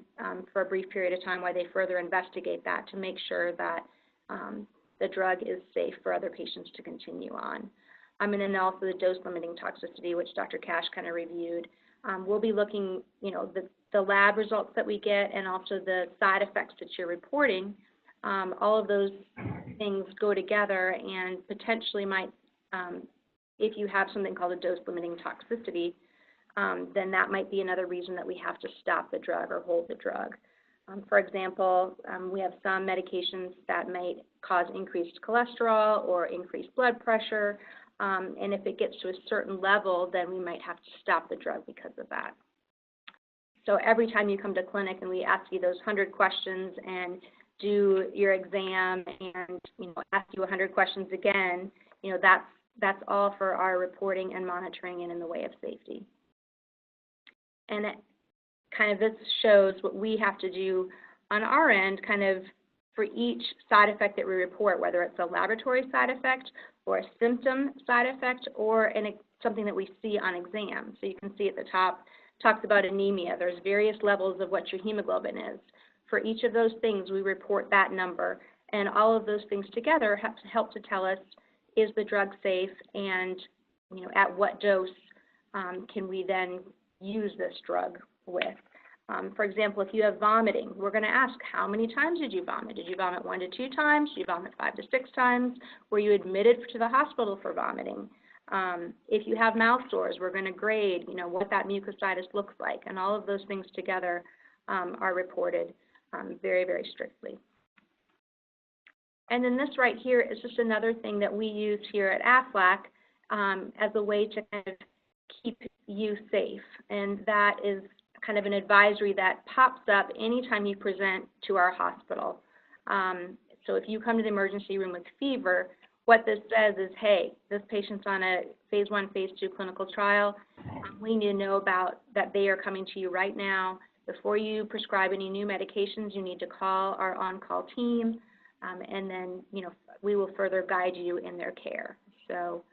for a brief period of time while they further investigate that to make sure that the drug is safe for other patients to continue on. And then also the dose-limiting toxicity, which Dr. Cash kind of reviewed. We'll be looking, the lab results that we get and also the side effects that you're reporting. All of those things go together and potentially might, if you have something called a dose-limiting toxicity, then that might be another reason that we have to stop the drug or hold the drug. For example, we have some medications that may cause increased cholesterol or increased blood pressure, and if it gets to a certain level, then we might have to stop the drug because of that. So every time you come to clinic and we ask you those 100 questions and do your exam and ask you 100 questions again, that's all for our reporting and monitoring and in the way of safety. And this shows what we have to do on our end kind of for each side effect that we report, whether it's a laboratory side effect or a symptom side effect or something that we see on exam. So you can see at the top, talks about anemia. There's various levels of what your hemoglobin is. For each of those things, we report that number. And all of those things together have to help to tell us, is the drug safe and at what dose can we then use this drug with. For example, if you have vomiting, we're going to ask, how many times did you vomit? Did you vomit 1 to 2 times? Did you vomit 5 to 6 times? Were you admitted to the hospital for vomiting? If you have mouth sores, we're going to grade, what that mucositis looks like. And all of those things together are reported very, very strictly. And then this right here is just another thing that we use here at Aflac as a way to kind of keep you safe. And that is kind of an advisory that pops up anytime you present to our hospital. So if you come to the emergency room with fever, what this says is, hey, this patient's on a phase 1, phase 2 clinical trial. We need to know about that they are coming to you right now. Before you prescribe any new medications, you need to call our on-call team, and then, we will further guide you in their care. So,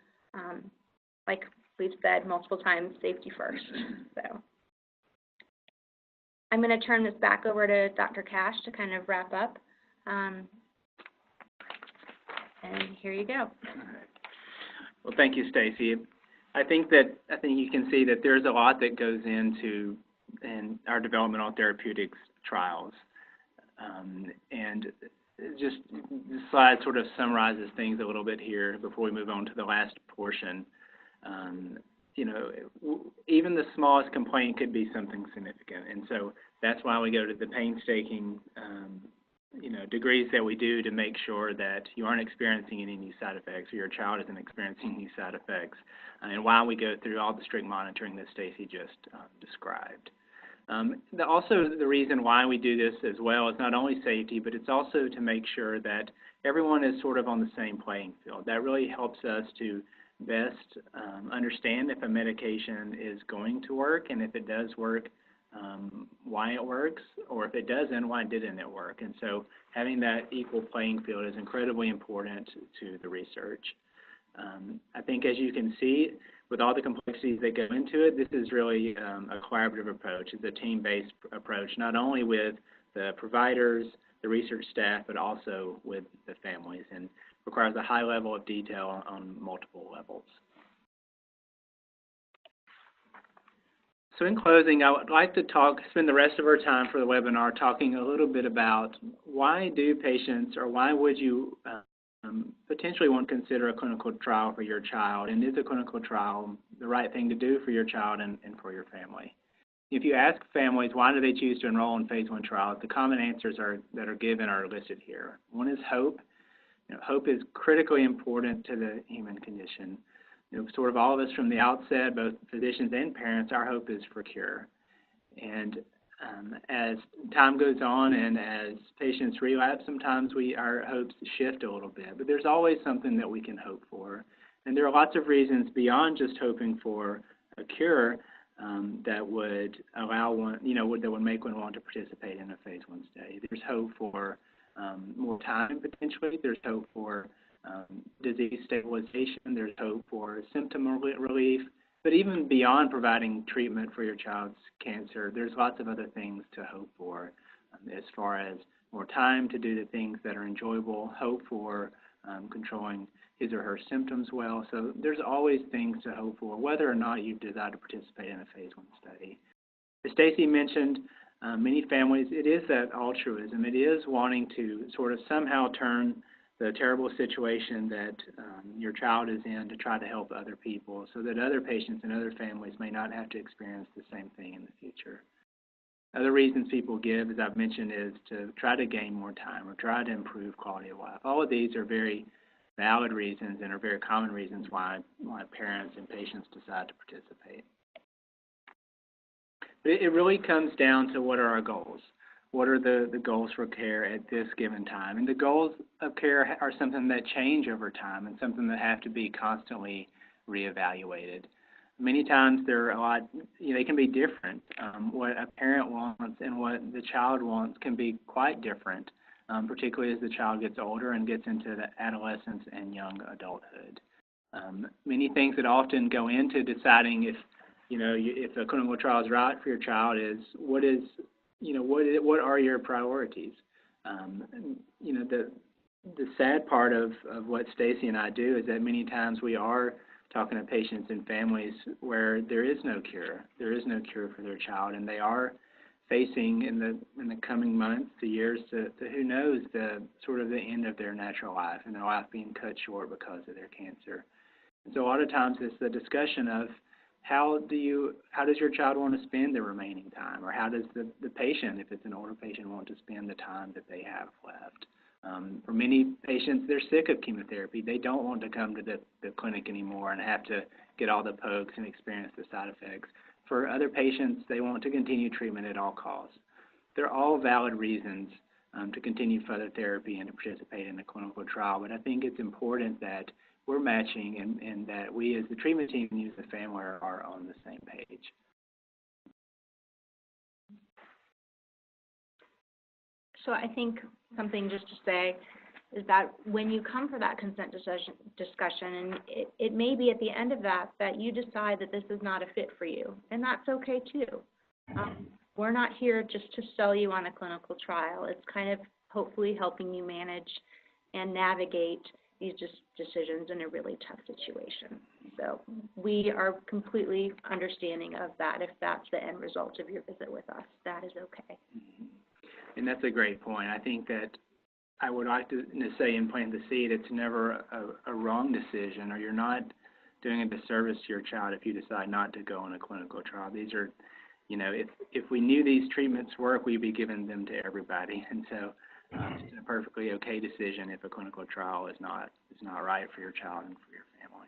like we've said multiple times, safety first. So. I'm going to turn this back over to Dr. Cash to kind of wrap up. And here you go. Well, thank you, Stacy. I think you can see that there's a lot that goes into our developmental therapeutics trials. And just the slide sort of summarizes things a little bit here before we move on to the last portion. You know, even the smallest complaint could be something significant, and so that's why we go to the painstaking, you know, degrees that we do to make sure that you aren't experiencing any new side effects or your child isn't experiencing new side effects, and why we go through all the strict monitoring that Stacy just described. Also, the reason why we do this as well is not only safety, but it's also to make sure that everyone is sort of on the same playing field. That really helps us to best understand if a medication is going to work, and if it does work, why it works, or if it doesn't, why didn't it work. And so having that equal playing field is incredibly important to the research. I think, as you can see, with all the complexities that go into it, this is really a collaborative approach. It's a team-based approach, not only with the providers, the research staff, but also with the families, and requires a high level of detail on multiple levels. So in closing, I would like to spend the rest of our time for the webinar talking a little bit about why do patients, or why would you potentially want to consider a clinical trial for your child, and is a clinical trial the right thing to do for your child and for your family? If you ask families why do they choose to enroll in phase 1 trials, the common answers that are given are listed here. One is hope. You know, hope is critically important to the human condition. You know, sort of all of us from the outset, both physicians and parents, our hope is for cure. And as time goes on and as patients relapse, sometimes our hopes shift a little bit, but there's always something that we can hope for. And there are lots of reasons beyond just hoping for a cure that would allow one, you know, that would make one want to participate in a phase 1 study. There's hope for more time potentially. There's hope for disease stabilization. There's hope for symptom relief. But even beyond providing treatment for your child's cancer, there's lots of other things to hope for, as far as more time to do the things that are enjoyable, hope for controlling his or her symptoms well. So there's always things to hope for, whether or not you decide to participate in a phase 1 study. As Stacy mentioned, many families, it is that altruism. It is wanting to sort of somehow turn the terrible situation that your child is in to try to help other people, so that other patients and other families may not have to experience the same thing in the future. Other reasons people give, as I've mentioned, is to try to gain more time or try to improve quality of life. All of these are very valid reasons and are very common reasons why parents and patients decide to participate. But it really comes down to what are our goals. What are the goals for care at this given time? And the goals of care are something that change over time and something that have to be constantly reevaluated. Many times they're they can be different. What a parent wants and what the child wants can be quite different, particularly as the child gets older and gets into the adolescence and young adulthood. Many things that often go into deciding if a clinical trial is right for your child is what are your priorities? The sad part of what Stacy and I do is that many times we are talking to patients and families where there is no cure. There is no cure for their child, and they are facing in the coming months to years to who knows the sort of the end of their natural life and their life being cut short because of their cancer. And so a lot of times it's the discussion of how does your child want to spend the remaining time, or how does the patient, if it's an older patient, want to spend the time that they have left? For many patients, they're sick of chemotherapy. They don't want to come to the clinic anymore and have to get all the pokes and experience the side effects. For other patients, they want to continue treatment at all costs. They're all valid reasons to continue further therapy and to participate in a clinical trial, but I think it's important that we're matching and that we as the treatment team and you as the family are on the same page. So I think something just to say is that when you come for that consent discussion, and it may be at the end of that you decide that this is not a fit for you, and that's okay too. we're not here just to sell you on a clinical trial. It's kind of hopefully helping you manage and navigate these decisions in a really tough situation. So we are completely understanding of that. If that's the end result of your visit with us, that is okay. And that's a great point. I think that I would like to say and plant the seed, it's never a wrong decision, or you're not doing a disservice to your child if you decide not to go on a clinical trial. These are, you know, if we knew these treatments work, we'd be giving them to everybody. And so it's a perfectly okay decision if a clinical trial is not right for your child and for your family.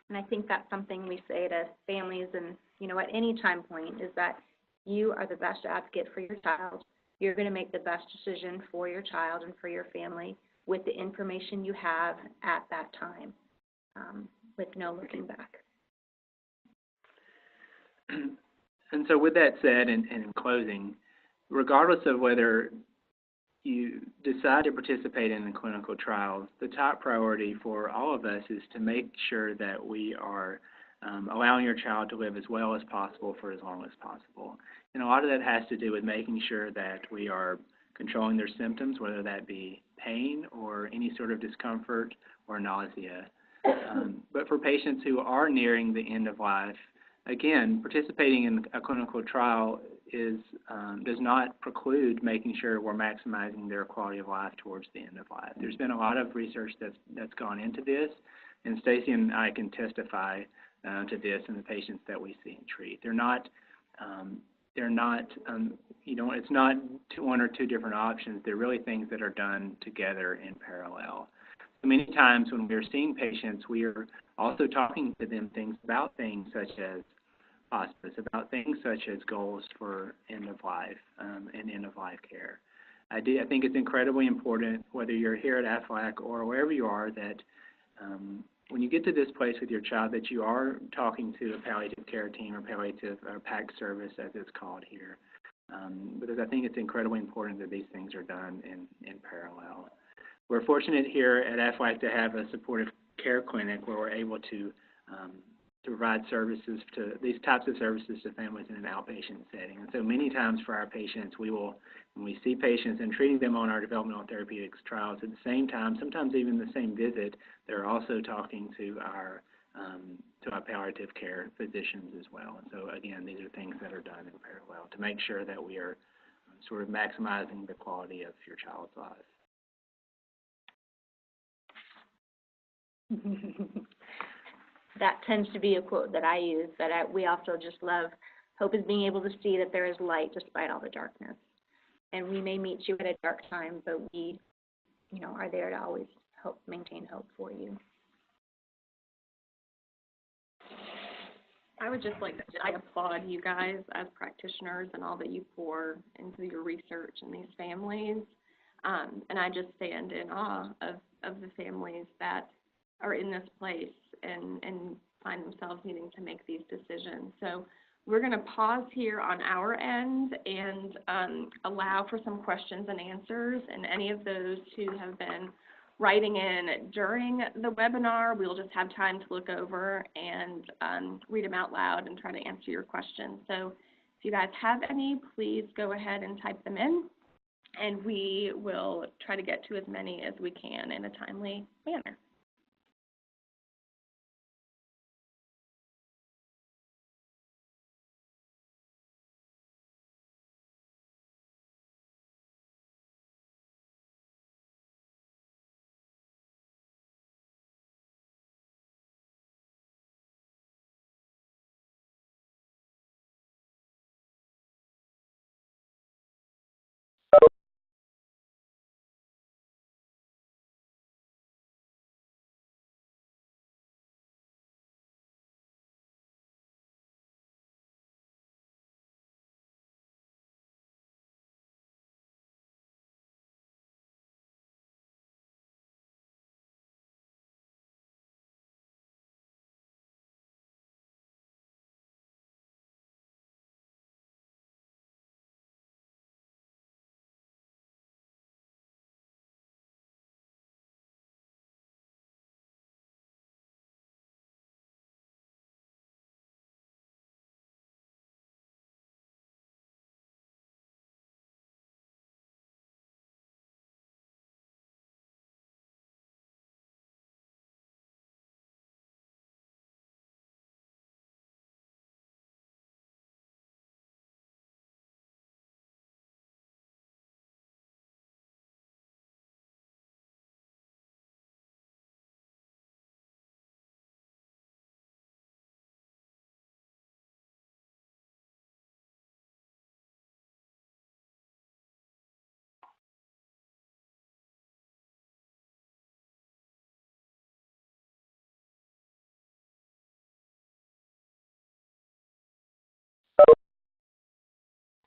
And I think that's something we say to families and, you know, at any time point is that you are the best advocate for your child. You're going to make the best decision for your child and for your family with the information you have at that time, with no looking back. And so with that said, and in closing, regardless of whether you decide to participate in the clinical trials, the top priority for all of us is to make sure that we are allowing your child to live as well as possible for as long as possible. And a lot of that has to do with making sure that we are controlling their symptoms, whether that be pain or any sort of discomfort or nausea. But for patients who are nearing the end of life, again, participating in a clinical trial does not preclude making sure we're maximizing their quality of life towards the end of life. There's been a lot of research that's gone into this, and Stacy and I can testify to this in the patients that we see and treat. It's not one or two different options. They're really things that are done together in parallel. So many times when we're seeing patients, we are also talking to them about things such as hospice, about things such as goals for end of life and end of life care. I think it's incredibly important, whether you're here at Aflac or wherever you are, that when you get to this place with your child, that you are talking to a palliative care team or palliative or PAC service, as it's called here, because I think it's incredibly important that these things are done in parallel. We're fortunate here at Aflac to have a supportive care clinic where we're able to provide services to these types of services to families in an outpatient setting. And so many times for our patients, when we see patients and treating them on our developmental therapeutics trials at the same time, sometimes even the same visit, they're also talking to our palliative care physicians as well. And so again, these are things that are done in parallel to make sure that we are sort of maximizing the quality of your child's life. That tends to be a quote that I use, that we also just love. Hope is being able to see that there is light despite all the darkness. And we may meet you at a dark time, but we, you know, are there to always maintain hope for you. I would just like to say I applaud you guys as practitioners and all that you pour into your research in these families. And I just stand in awe of the families that are in this place and find themselves needing to make these decisions. So we're going to pause here on our end and allow for some questions and answers. And any of those who have been writing in during the webinar, we'll just have time to look over and read them out loud and try to answer your questions. So if you guys have any, please go ahead and type them in, and we will try to get to as many as we can in a timely manner.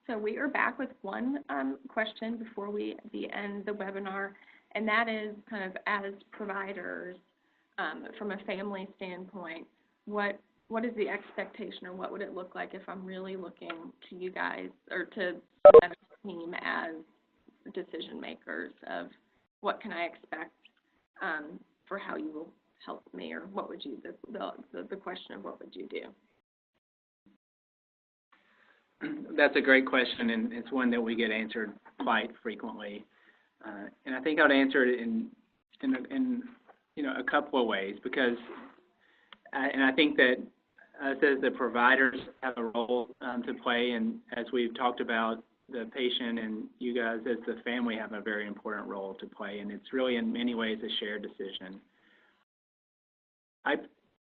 So we are back with one question before we end the webinar, and that is kind of as providers, from a family standpoint, what is the expectation, or what would it look like if I'm really looking to you guys or to the team as decision makers of what can I expect for how you will help me, or what would you, the question of what would you do? That's a great question, and it's one that we get answered quite frequently. And I think I'd answer it in a couple of ways, because I think that us as the providers have a role to play, and as we've talked about, the patient and you guys as the family have a very important role to play, and it's really in many ways a shared decision.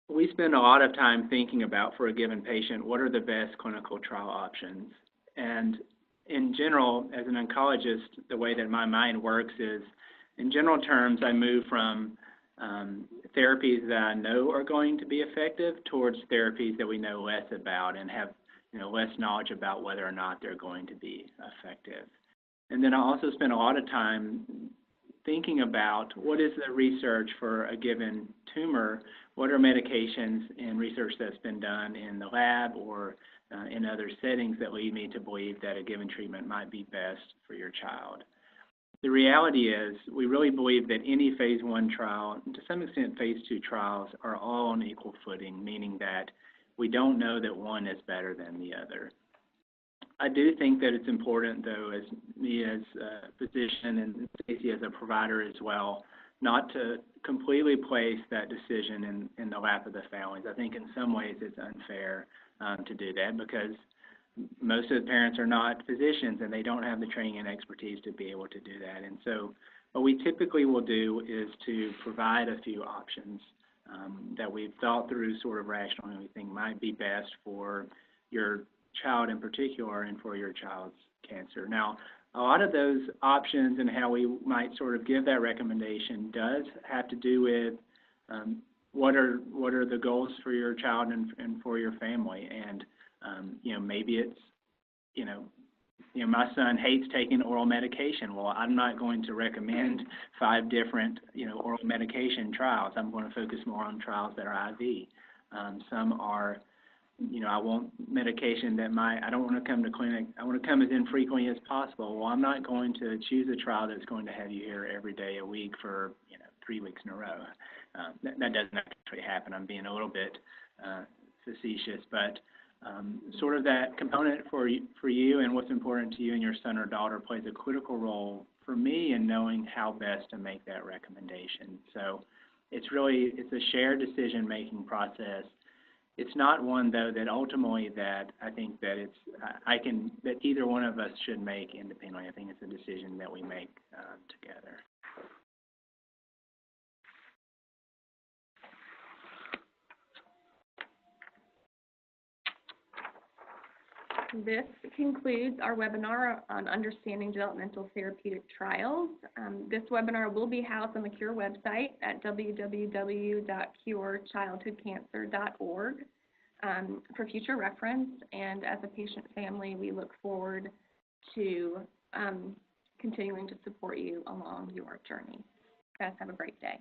We spend a lot of time thinking about, for a given patient, what are the best clinical trial options. And in general, as an oncologist, the way that my mind works is, in general terms, I move from therapies that I know are going to be effective towards therapies that we know less about and have less knowledge about whether or not they're going to be effective. And then I also spend a lot of time thinking about what is the research for a given tumor, what are medications and research that's been done in the lab or in other settings that lead me to believe that a given treatment might be best for your child. The reality is we really believe that any phase 1 trial, and to some extent phase 2 trials, are all on equal footing, meaning that we don't know that one is better than the other. I do think that it's important, though, as me as a physician and Stacey as a provider as well, not to completely place that decision in the lap of the families. I think in some ways it's unfair to do that, because most of the parents are not physicians and they don't have the training and expertise to be able to do that. And so what we typically will do is to provide a few options that we've thought through sort of rationally and we think might be best for your child in particular and for your child's cancer. Now, a lot of those options and how we might sort of give that recommendation does have to do with what are the goals for your child and for your family. And maybe it's my son hates taking oral medication. Well, I'm not going to recommend 5 different oral medication trials. I'm going to focus more on trials that are IV. Some are I want medication that I don't want to come to clinic. I want to come as infrequently as possible. Well, I'm not going to choose a trial that's going to have you here every day a week for 3 weeks in a row. That doesn't actually happen. I'm being a little bit facetious, but sort of that component for you and what's important to you and your son or daughter plays a critical role for me in knowing how best to make that recommendation. So it's a shared decision-making process. It's not one, though, that ultimately that I think that that either one of us should make independently. I think it's a decision that we make together. This concludes our webinar on understanding developmental therapeutic trials. This webinar will be housed on the CURE website at www.curechildhoodcancer.org for future reference. And as a patient family, we look forward to continuing to support you along your journey. Guys, have a great day.